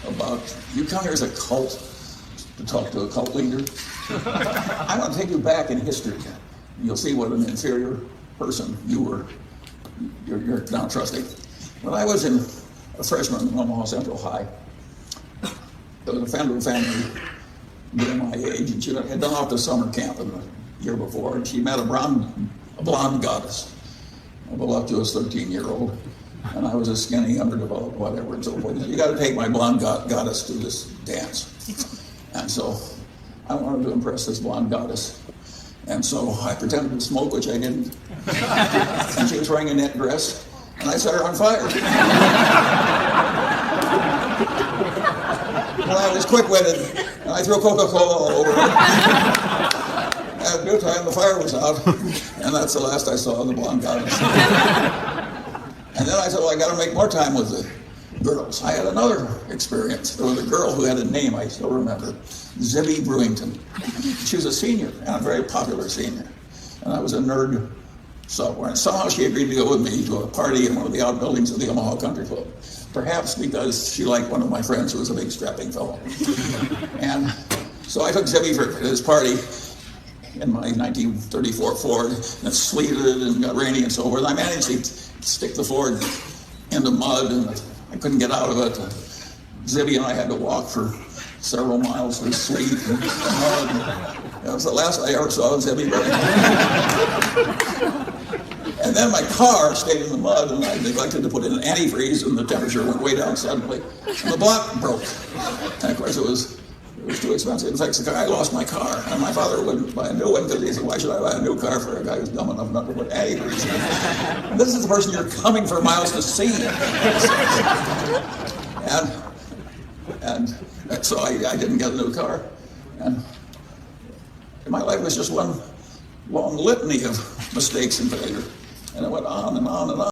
about, you come here as a cult to talk to a cult leader. I want to take you back in history. You'll see what an inferior person you're now trusting. When I was a freshman in Omaha Central High, there was a friend of the family near my age, and she had done off to summer camp in the year before, and she met a blonde goddess, a voluptuous 13-year-old, and I was a skinny, underdeveloped, whatever, and so forth. You got to take my blonde goddess to this dance. And so I wanted to impress this blonde goddess. And so I pretended to smoke, which I didn't. And she was wearing a net dress, and I set her on fire. Well, I was quick-witted, and I threw Coca-Cola all over her. At due time, the fire was out, and that's the last I saw of the blonde goddess. And then I said, well, I got to make more time with the girls. I had another experience. There was a girl who had a name I still remember, Zibby Brewington. She was a senior, and a very popular senior. And I was a nerd sophomore. And somehow she agreed to go with me to a party in one of the outbuildings of the Omaha Country Club. Perhaps because she liked one of my friends who was a big strapping fellow. And so I took Zibby for this party in my 1934 Ford, and it sleeted and got rainy and so forth. I managed to stick the Ford in the mud, and I couldn't get out of it. Zibby and I had to walk for several miles through sleet and mud. That was the last I ever saw of Zibby. And then my car stayed in the mud, and I neglected to put in an antifreeze, and the temperature went way down suddenly. And the block broke. And of course, it was too expensive to fix the car. I lost my car, and my father wouldn't buy a new one because he said, why should I buy a new car for a guy who's dumb enough not to put antifreeze in? And this is the person you're coming for miles to see. And so I didn't get a new car. And my life was just one long litany of mistakes and failure. And it went on and on and on.